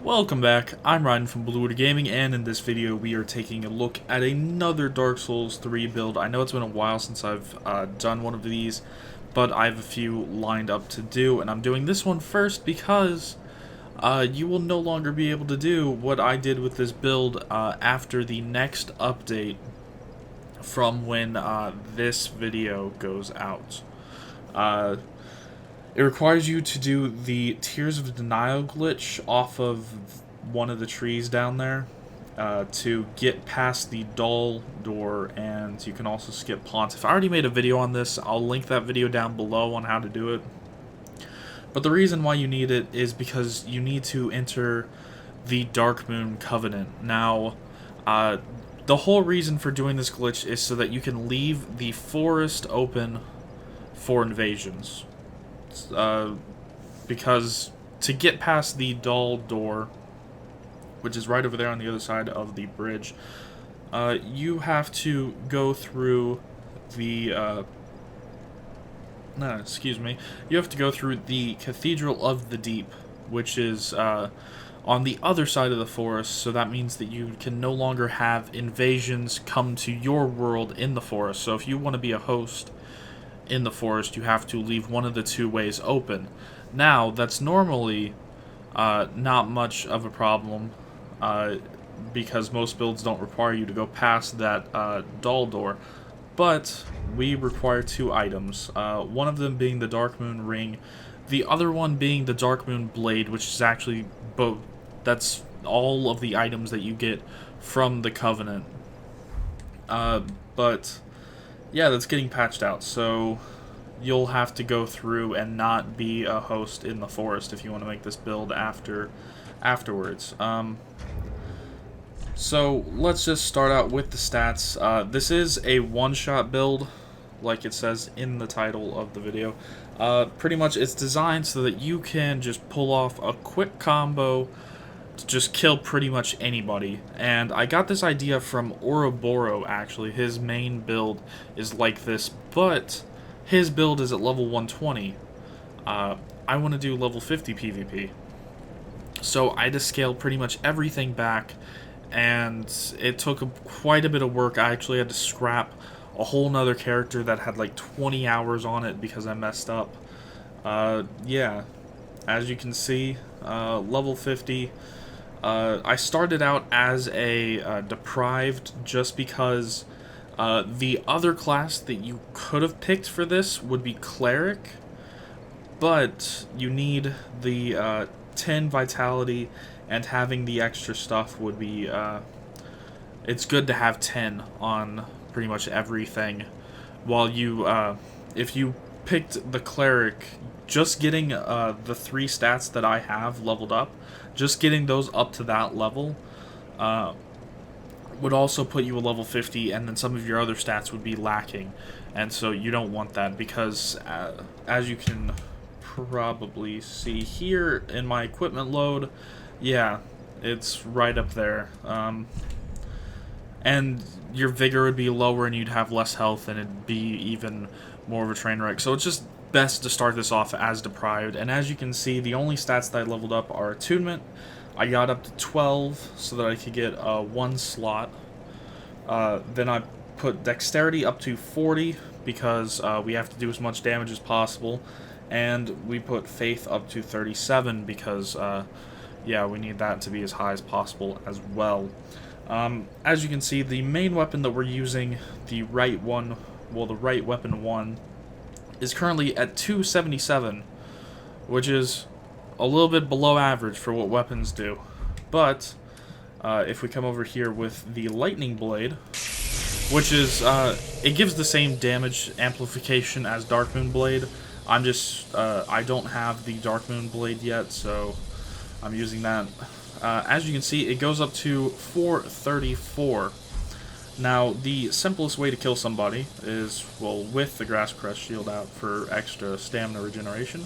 Welcome back, I'm Ryan from Blue Water Gaming, and in this video we are taking a look at another Dark Souls 3 build. I know it's been a while since I've done one of these, but I have a few lined up to do, and I'm doing this one first because you will no longer be able to do what I did with this build after the next update from when this video goes out. It requires you to do the Tears of Denial glitch off of one of the trees down there to get past the doll door, and you can also skip Pontiff. I already made a video on this. I'll link that video down below on how to do it. But the reason why you need it is because you need to enter the Darkmoon Covenant. Now, the whole reason for doing this glitch is so that you can leave the forest open for invasions. Because to get past the doll door, which is right over there on the other side of the bridge, you have to go through the you have to go through the Cathedral of the Deep, which is on the other side of the forest. So that means that you can no longer have invasions come to your world in the forest. So if you want to be a host in the forest, you have to leave one of the two ways open. Now, that's normally not much of a problem because most builds don't require you to go past that doll door, but we require two items, one of them being the Darkmoon ring, the other one being the Darkmoon blade, which is actually both. That's all of the items that you get from the Covenant. But yeah, that's getting patched out, so you'll have to go through and not be a host in the forest if you want to make this build afterwards. So let's just start out with the stats. This is a one-shot build, like it says in the title of the video. Pretty much it's designed so that you can just pull off a quick combo to just kill pretty much anybody. And I got this idea from Oroboro, actually. His main build is like this, but his build is at level 120. I want to do level 50 PvP. So I just scaled pretty much everything back, and it took quite a bit of work. I actually had to scrap a whole nother character that had like 20 hours on it because I messed up. Yeah, as you can see, level 50. I started out as a deprived just because the other class that you could have picked for this would be Cleric, but you need the 10 Vitality, and having the extra stuff would be, it's good to have 10 on pretty much everything. While you, if you picked the Cleric, just getting the 3 stats that I have leveled up, just getting those up to that level would also put you a level 50, and then some of your other stats would be lacking. And so you don't want that because, as you can probably see here in my equipment load, yeah, it's right up there. And your Vigor would be lower and you'd have less health, and it'd be even more of a train wreck. So it's just best to start this off as deprived. And as you can see, the only stats that I leveled up are Attunement. I got up to 12 so that I could get 1 slot. Then I put Dexterity up to 40 because we have to do as much damage as possible. And we put Faith up to 37 because, yeah, we need that to be as high as possible as well. As you can see, the main weapon that we're using, the right weapon 1, is currently at 277, which is a little bit below average for what weapons do. But if we come over here with the Lightning Blade, which is, it gives the same damage amplification as Darkmoon Blade. I'm just, I don't have the Darkmoon Blade yet, so I'm using that. As you can see, it goes up to 434. Now, the simplest way to kill somebody is, well, with the Grass Crest shield out for extra stamina regeneration,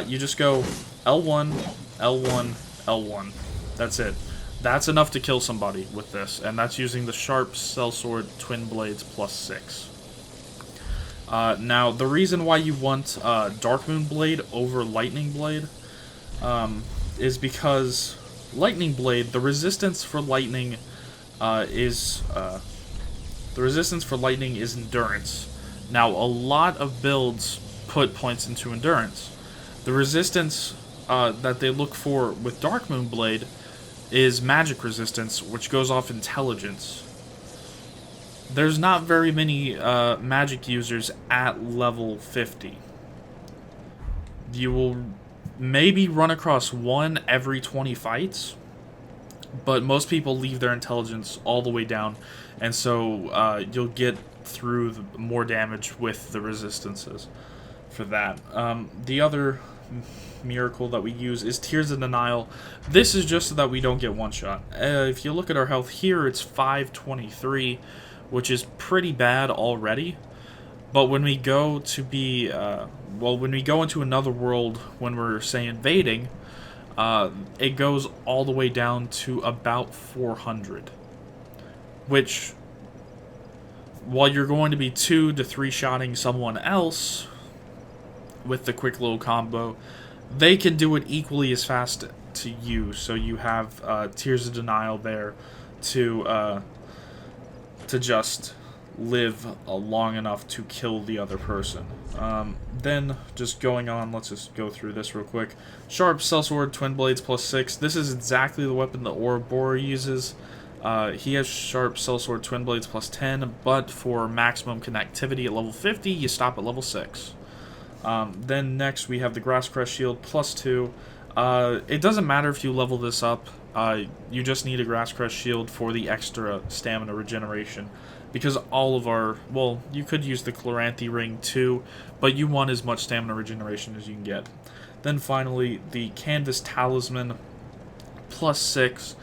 you just go L1, L1, L1. That's it. That's enough to kill somebody with this, and that's using the sharp Sellsword Twinblades +6. Now, the reason why you want Darkmoon Blade over Lightning Blade is because Lightning Blade, the resistance for lightning is endurance. Now, a lot of builds put points into endurance. The resistance that they look for with Darkmoon Blade is magic resistance, which goes off intelligence. There's not very many magic users at level 50. You will maybe run across one every 20 fights, but most people leave their intelligence all the way down, and so you'll get through more damage with the resistances for that. The other miracle that we use is Tears of Denial. This is just so that we don't get one shot. If you look at our health here, it's 523, which is pretty bad already. But when we go to be, when we go into another world, when we're, say, invading, it goes all the way down to about 400. Which, while you're going to be 2 to 3 shotting someone else with the quick little combo, they can do it equally as fast to you. So you have Tears of Denial there to just live long enough to kill the other person. Then, just going on, let's just go through this real quick. Sharp, Sellsword, Twinblades +6. This is exactly the weapon that Oroboro uses. He has Sharp, Sellsword, Twinblades +10, but for maximum connectivity at level 50, you stop at level 6. Then next, we have the Crest Shield +2. It doesn't matter if you level this up. You just need a Crest Shield for the extra stamina regeneration, because all of our, well, you could use the Chloranthy Ring too, but you want as much stamina regeneration as you can get. Then finally, the Canvas Talisman +6.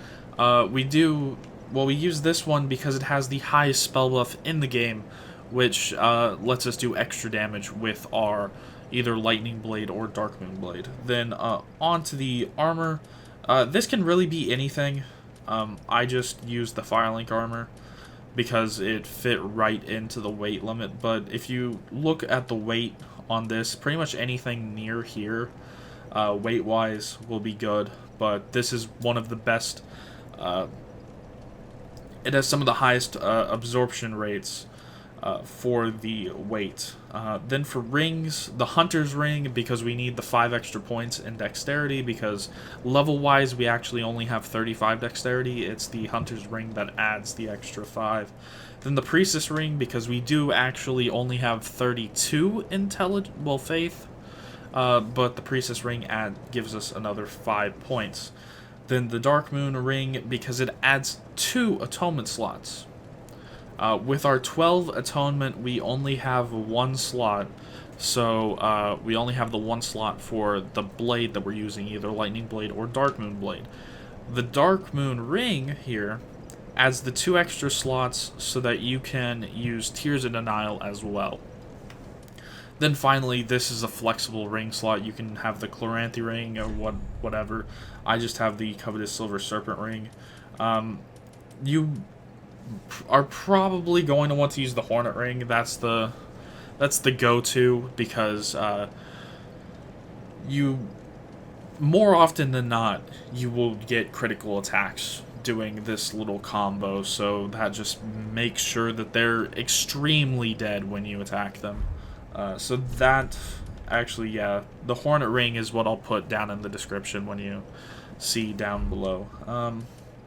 We use this one because it has the highest spell buff in the game, which lets us do extra damage with our either Lightning Blade or Darkmoon Blade. Then on to the armor. This can really be anything. I just used the Firelink armor because it fit right into the weight limit, but if you look at the weight on this, pretty much anything near here, weight-wise, will be good, but this is one of the best. It has some of the highest absorption rates for the weight. Then for rings, the Hunter's Ring, because we need the 5 extra points in Dexterity, because level-wise we actually only have 35 Dexterity. It's the Hunter's Ring that adds the extra 5. Then the Priestess Ring, because we do actually only have 32 Faith, but the Priestess Ring gives us another 5 points. Then the Darkmoon Ring, because it adds 2 Attunement slots. With our 12 Attunement, we only have 1 slot, so we only have the 1 slot for the blade that we're using, either Lightning Blade or Darkmoon Blade. The Darkmoon Ring here adds the 2 extra slots so that you can use Tears of Denial as well. Then finally, this is a flexible ring slot. You can have the Chloranthy Ring or whatever. I just have the Covetous Silver Serpent Ring. You are probably going to want to use the Hornet Ring. That's the go-to, because you, more often than not, you will get critical attacks doing this little combo, so that just makes sure that they're extremely dead when you attack them. So that, actually, yeah, the Hornet Ring is what I'll put down in the description when you see down below.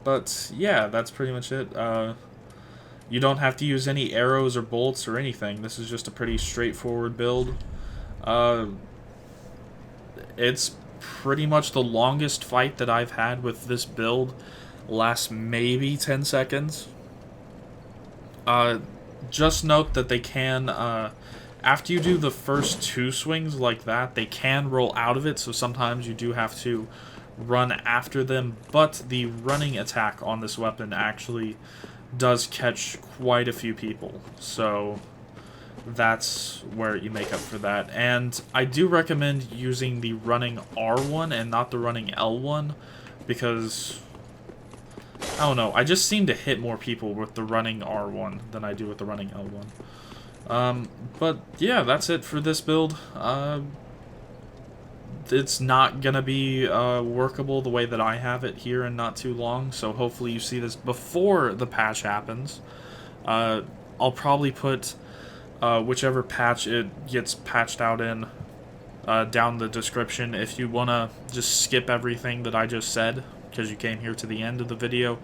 But yeah, that's pretty much it. You don't have to use any arrows or bolts or anything. This is just a pretty straightforward build. It's pretty much the longest fight that I've had with this build. Lasts maybe 10 seconds. Just note that they can, after you do the first 2 swings like that, they can roll out of it, so sometimes you do have to run after them, but the running attack on this weapon actually does catch quite a few people, so that's where you make up for that. And I do recommend using the running R1 and not the running L1, because, I don't know, I just seem to hit more people with the running R1 than I do with the running L1. But yeah, that's it for this build. It's not gonna be workable the way that I have it here in not too long, so hopefully you see this before the patch happens. I'll probably put whichever patch it gets patched out in down the description if you want to just skip everything that I just said, because you came here to the end of the video.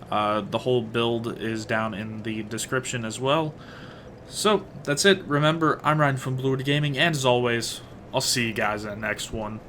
The whole build is down in the description as well. So, that's it. Remember, I'm Ryan from Blue Gaming, and as always, I'll see you guys in the next one.